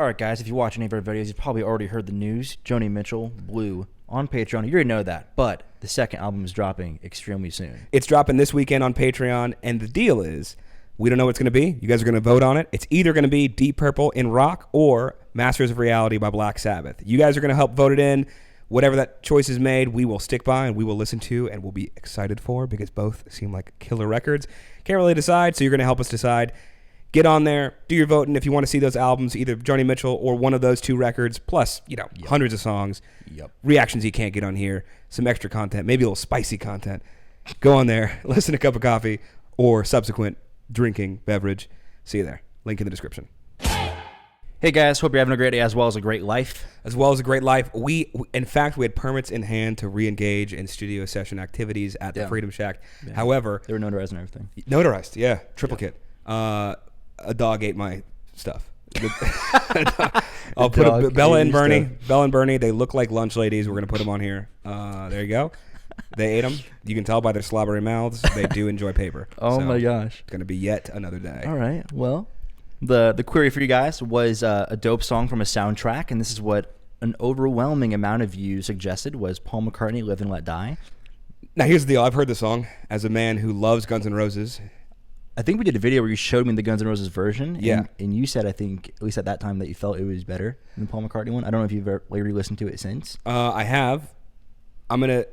All right, guys, if you watch any of our videos, you've probably already heard the news. Joni Mitchell, Blue, on Patreon. You already know that, but the second album is dropping extremely soon. It's dropping this weekend on Patreon, and the deal is we don't know what it's going to be. You guys are going to vote on it. It's either going to be Deep Purple in rock or Masters of Reality by Black Sabbath. You guys are going to help vote it in. Whatever that choice is made, we will stick by and we will listen to and we'll be excited for because both seem like killer records. Can't really decide, so you're going to help us decide. Get on there, do your voting if you want to see those albums, either Joni Mitchell or one of those two records, plus, hundreds of songs, reactions you can't get on here, some extra content, maybe a little spicy content. Go on there, listen to a cup of coffee or subsequent drinking beverage. See you there. Link in the description. Hey guys, hope you're having a great day as well as a great life. As well as a great life. In fact, we had permits in hand to re-engage in studio session activities at the Freedom Shack. Yeah. However, they were notarized and everything. Notarized, yeah. Triple kit. A dog ate my stuff. I'll put Bella and Bernie. Bella and Bernie, they look like lunch ladies. We're going to put them on here. There you go. They ate them. You can tell by their slobbery mouths. They do enjoy paper. Oh my gosh. It's going to be yet another day. All right. Well, the query for you guys was a dope song from a soundtrack, and this is what an overwhelming amount of you suggested was Paul McCartney, Live and Let Die. Now, here's the deal. I've heard the song as a man who loves Guns N' Roses. I think we did a video where you showed me the Guns N' Roses version. Yeah. And you said, I think, at least at that time, that you felt it was better than the Paul McCartney one. I don't know if you've ever re-listened to it since. I have. I'm gonna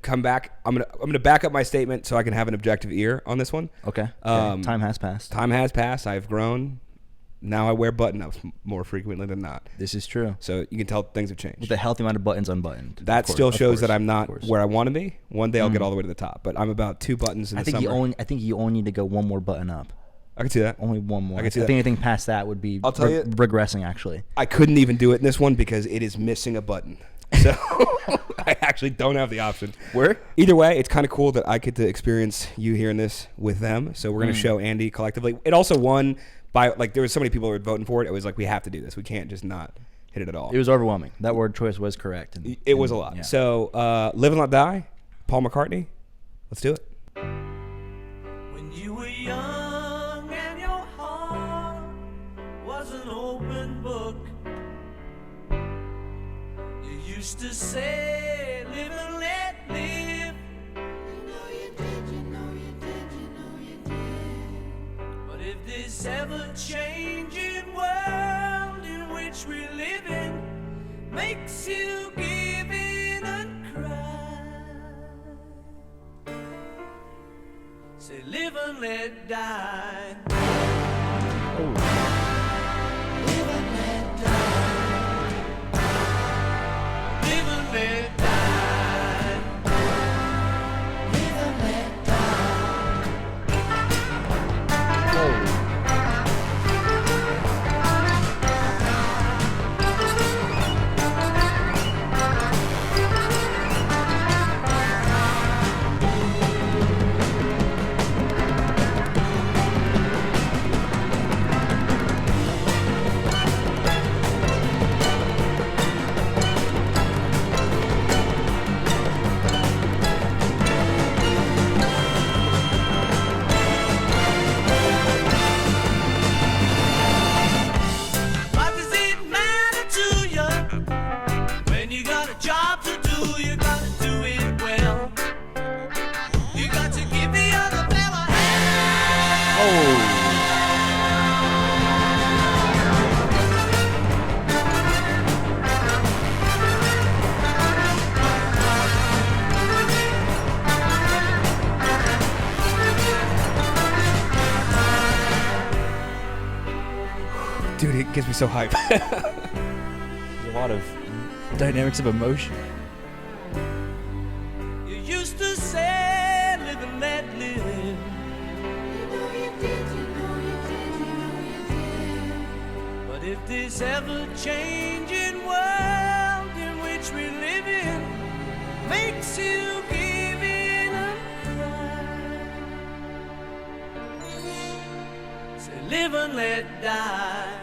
come back. I'm gonna back up my statement so I can have an objective ear on this one. Okay. Time has passed. Time has passed. I've grown. Now I wear button-ups more frequently than not. This is true. So you can tell things have changed. With a healthy amount of buttons unbuttoned. That still shows that I'm not where I want to be. One day I'll get all the way to the top, but I'm about 2 buttons in the summer. I think you only need to go one more button up. I can see that. Only one more. I can see that. I think anything past that would be regressing, actually. I couldn't even do it in this one because it is missing a button. So I actually don't have the option. Where? Either way, it's kind of cool that I get to experience you hearing this with them. So we're going to show Andy collectively. It also won by, there was so many people who were voting for it. It was like, we have to do this. We can't just not hit it at all. It was overwhelming. That word choice was correct. It was a lot. Yeah. So Live and Let Die, Paul McCartney. Let's do it. When you were young and your heart was an open book, you used to say, live and let live. You know you did, you know you did, you know you did. But if this ever-changing world in which we live in makes you give in and cry, say live and let die. Live and let die. Live and let die. Live and let die. What does it matter to you when you got a job to do? You gotta do it well. You got to give the other fella Dude, it gets me so hyped. A lot of dynamics of emotion. You used to say, live and let live. You know you did, you know you did, you know you did. But if this ever-changing world in which we live in makes you give in and cry, say live and let die.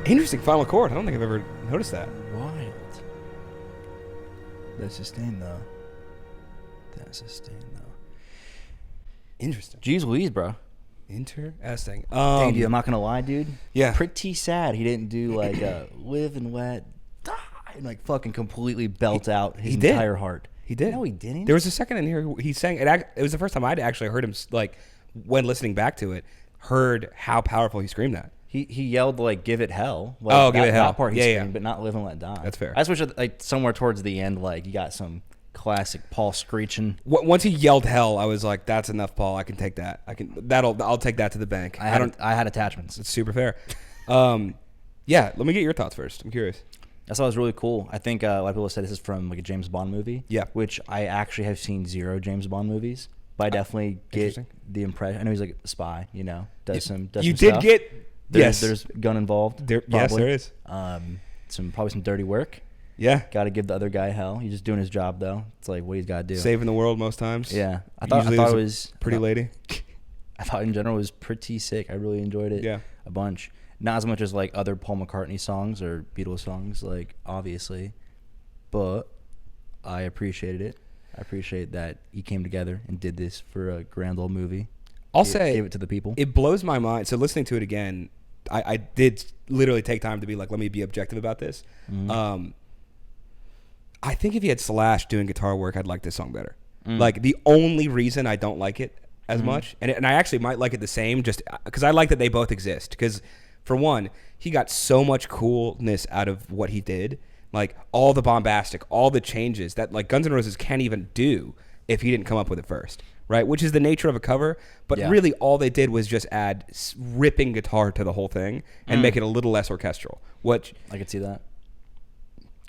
Interesting final chord. I don't think I've ever noticed that. Wild. The sustain though. That sustain though. Interesting. Jeez Louise, bro. Interesting. Dang, dude, I'm not gonna lie, dude. Yeah. Pretty sad he didn't do like live and let die and like fucking completely belt out his did. entire heart. He did. No, he didn't. There was a second in here he sang. It was the first time I'd actually heard him, like, when listening back to it, heard how powerful he screamed that. He yelled like "Give it hell." Like, give it hell. That part he Yeah, screamed, yeah. but not "Live and Let Die." That's fair. I just wish like somewhere towards the end, like you got some classic Paul screeching. Once he yelled hell, I was like, "That's enough, Paul. I can take that. I'll take that to the bank." I had attachments. It's super fair. Yeah. Let me get your thoughts first. I'm curious. I thought it was really cool. I think a lot of people said this is from like a James Bond movie. Yeah. Which I actually have seen 0 James Bond movies, but I definitely get Interesting. the impression. I know he's like a spy, you know, does some You stuff. did get There's gun involved. Yes, probably. there is. Probably some dirty work. Yeah. Got to give the other guy hell. He's just doing his job though. It's like what he's got to do. Saving the world most times. Yeah. I thought Usually it there's was a pretty lady. I thought in general it was pretty sick. I really enjoyed it. Yeah. A bunch. Not as much as like other Paul McCartney songs or Beatles songs, like obviously, but I appreciated it. I appreciate that he came together and did this for a grand old movie. I'll say gave it to the people. It blows my mind. So listening to it again, I did literally take time to be like, let me be objective about this. Mm-hmm. I think if he had Slash doing guitar work, I'd like this song better. Like the only reason I don't like it as much, and I actually might like it the same, just because I like that they both exist. Because for one, he got so much coolness out of what he did, like all the bombastic, all the changes that like Guns N' Roses can't even do if he didn't come up with it first, right? Which is the nature of a cover. But really, all they did was just add ripping guitar to the whole thing and make it a little less orchestral. Which I could see that.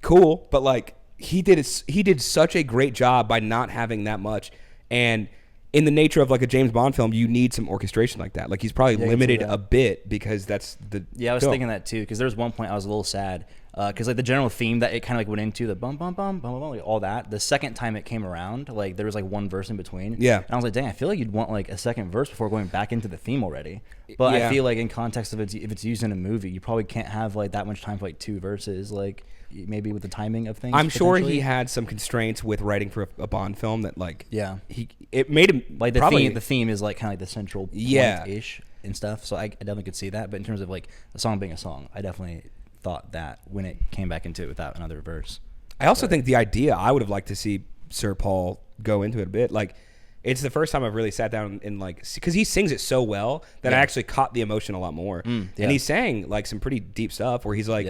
Cool, but like he did such a great job by not having that much. And in the nature of like a James Bond film, you need some orchestration like that. Like he's probably limited a bit because that's the I was thinking that too, because there was one point I was a little sad because like the general theme that it kind of like went into, the bum bum bum bum bum, like all that. The second time it came around, like there was like one verse in between. Yeah, and I was like, dang, I feel like you'd want like a second verse before going back into the theme already. But I feel like in context of if it's used in a movie, you probably can't have like that much time for like 2 verses. Like maybe with the timing of things. I'm sure he had some constraints with writing for a Bond film that like it made him like the theme is like kind of like the central point ish and stuff. So I definitely could see that. But in terms of like a song being a song, I definitely thought that when it came back into it without another verse. I also think the idea, I would have liked to see Sir Paul go into it a bit. Like it's the first time I've really sat down and like, because he sings it so well that I actually caught the emotion a lot more. And he sang like some pretty deep stuff where he's like,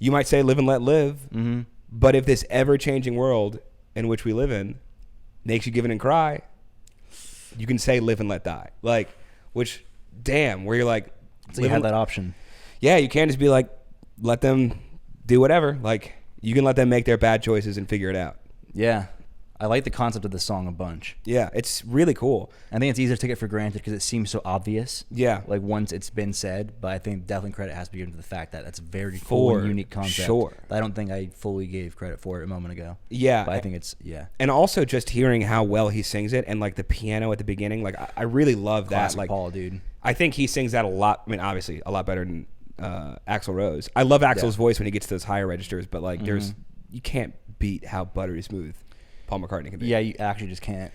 you might say live and let live, but if this ever-changing world in which we live in makes you give in and cry, you can say live and let die. Like, which, damn, where you're like... So you had that option. Yeah, you can't just be like, let them do whatever. Like, you can let them make their bad choices and figure it out. Yeah. I like the concept of the song a bunch. Yeah, it's really cool. I think it's easier to take it for granted because it seems so obvious. Yeah. Like once it's been said, but I think definitely credit has to be given to the fact that that's a very cool and unique concept. Sure. I don't think I fully gave credit for it a moment ago. Yeah. But I think it's, And also just hearing how well he sings it and like the piano at the beginning, like I really love Classic that. Like Paul, dude. I think he sings that a lot. I mean, obviously a lot better than Axl Rose. I love Axl's voice when he gets to those higher registers, but like you can't beat how buttery smooth Paul McCartney can be. Yeah, you actually just can't.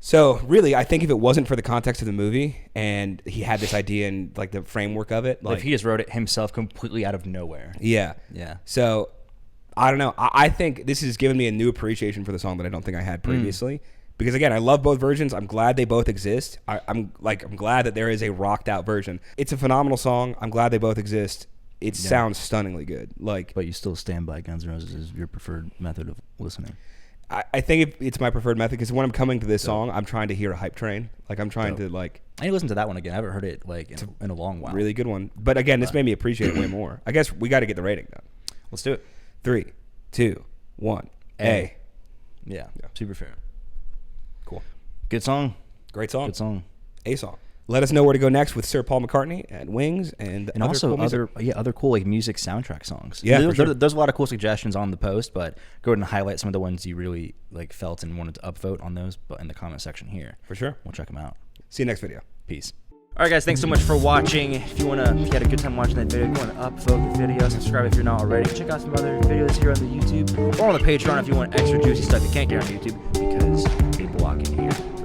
So really, I think if it wasn't for the context of the movie and he had this idea and like the framework of it, like if he just wrote it himself completely out of nowhere. Yeah. So I don't know. I think this has given me a new appreciation for the song that I don't think I had previously. Because again, I love both versions. I'm glad they both exist. I'm glad that there is a rocked out version. It's a phenomenal song. I'm glad they both exist. It sounds stunningly good. Like, but you still stand by Guns N' Roses as your preferred method of listening. I think it's my preferred method because when I'm coming to this song, I'm trying to hear a hype train. Like I'm trying to like. I need to listen to that one again. I haven't heard it like in a long while. Really good one. But again, this made me appreciate it way more. I guess we got to get the rating done. Let's do it. 3, 2, 1. A. Yeah. Super fair. Cool. Good song. Great song. Good song. A song. Let us know where to go next with Sir Paul McCartney and Wings and other also cool other cool like music soundtrack songs. Yeah, there's a lot of cool suggestions on the post, but go ahead and highlight some of the ones you really like felt and wanted to upvote on those, but in the comment section here. For sure. We'll check them out. See you next video. Peace. All right, guys, thanks so much for watching. If you had a good time watching that video, go and upvote the video, subscribe if you're not already. Check out some other videos here on the YouTube or on the Patreon if you want extra juicy stuff you can't get on YouTube because they block in here.